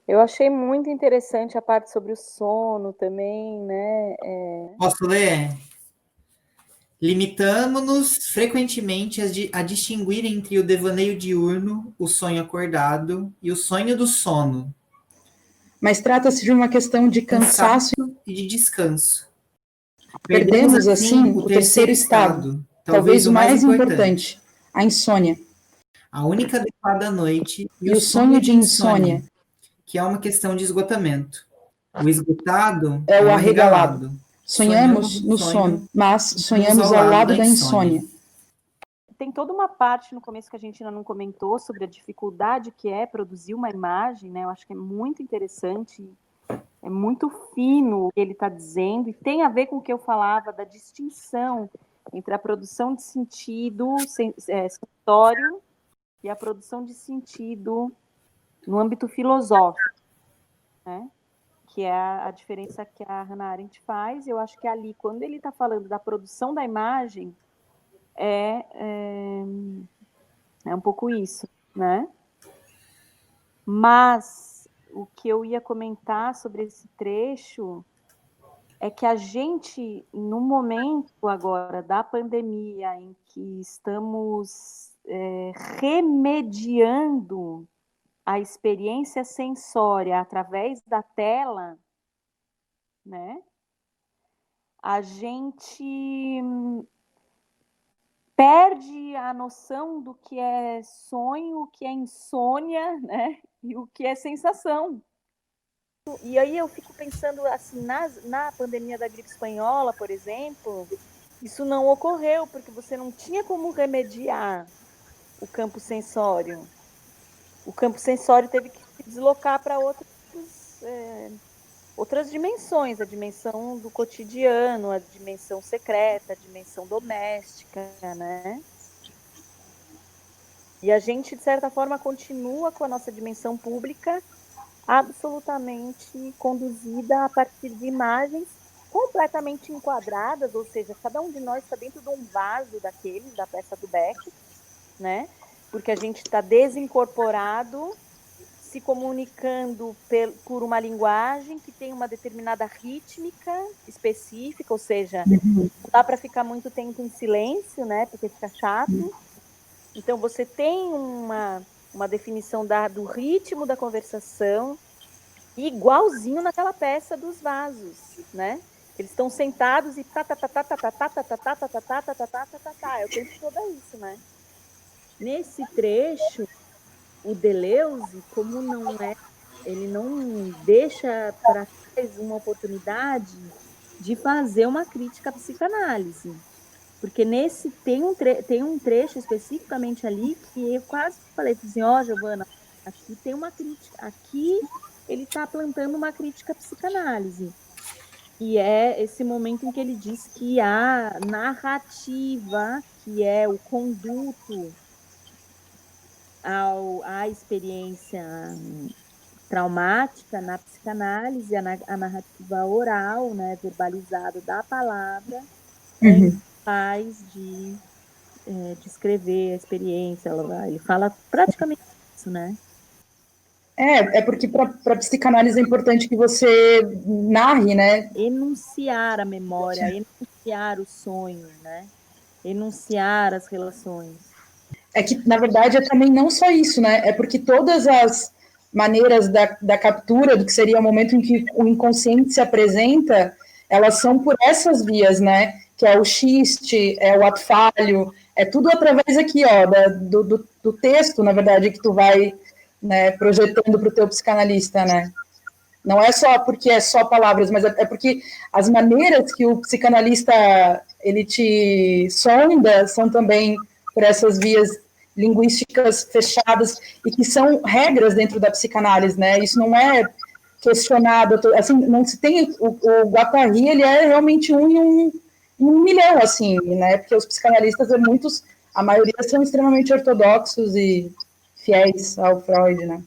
Eu achei muito interessante a parte sobre o sono também, né? Posso ler? Limitamo-nos frequentemente a distinguir entre o devaneio diurno, o sonho acordado, e o sonho do sono, Mas trata-se de uma questão de cansaço. cansaço e de descanso. Perdemos, Perdemos, assim, assim, o o terceiro terceiro estado, estado, talvez talvez o o mais mais importante, importante, a insônia. a única adequada noite e E o o sonho sonho de de insônia, insônia que é uma questão de esgotamento. O esgotado é é o o arregalado. arregalado. Sonhamos Sonhamos um no sono, sonho, mas uns sonhamos ao ao lado lado da da insônia. insônia. Tem toda uma parte no começo que a gente ainda não comentou sobre a dificuldade que é produzir uma imagem, né? Eu acho que é muito interessante, é muito fino o que ele está dizendo, e tem a ver com o que eu falava da distinção entre a produção de sentido sensório e a produção de sentido no âmbito filosófico, né? Que é a diferença que a Hannah Arendt faz. Eu acho que ali, quando ele está falando da produção da imagem, é, é, é um pouco isso, né? Mas o que eu ia comentar sobre esse trecho é que a gente, no momento agora da pandemia, em que estamos remediando a experiência sensória através da tela, né? A gente perde a noção do que é sonho, o que é insônia, né? E o que é sensação. E aí eu fico pensando assim, na pandemia da gripe espanhola, por exemplo, isso não ocorreu, porque você não tinha como remediar o campo sensório. O campo sensório teve que se deslocar para outras dimensões, a dimensão do cotidiano, a dimensão secreta, a dimensão doméstica, né? E a gente, de certa forma, continua com a nossa dimensão pública absolutamente conduzida a partir de imagens completamente enquadradas, ou seja, cada um de nós está dentro de um vaso daqueles, da peça do Beckett, né? Porque a gente está desincorporado, se comunicando por uma linguagem que tem uma determinada rítmica específica, ou seja, não dá para ficar muito tempo em silêncio, né? Porque fica chato. Então, você tem uma definição do ritmo da conversação, igualzinho naquela peça dos vasos, né? Eles estão sentados e tá, tá, tá, tá, tá, tá, tá, tá, tá, tá, tá, tá, tá, tá, tá, tá, tá, tá, tá. É o tempo todo isso, né? Nesse trecho, o Deleuze, como não é, ele não deixa para trás uma oportunidade de fazer uma crítica à psicanálise. Porque tem um trecho especificamente ali que eu quase falei assim, ó, Giovana, aqui tem uma crítica, aqui ele está plantando uma crítica à psicanálise. E é esse momento em que ele diz que a narrativa, que é o conduto à experiência traumática na psicanálise, a narrativa oral, né, verbalizada da palavra, é capaz de descrever a experiência. Ele fala praticamente isso, né? É porque para psicanálise é importante que você narre, né? Enunciar a memória, enunciar o sonho, né? Enunciar as relações. É que, na verdade, é também não só isso, né? É porque todas as maneiras da captura do que seria o momento em que o inconsciente se apresenta, elas são por essas vias, né? Que é o xiste, é o ato falho, é tudo através aqui, ó, do texto, na verdade, que tu vai, né, projetando para o teu psicanalista, né? Não é só porque é só palavras, mas é porque as maneiras que o psicanalista ele te sonda são também por essas vias linguísticas fechadas e que são regras dentro da psicanálise, né? Isso não é questionado, assim, não se tem o Guattari, ele é realmente em um milhão, assim, né? Porque os psicanalistas, a maioria são extremamente ortodoxos e fiéis ao Freud, né?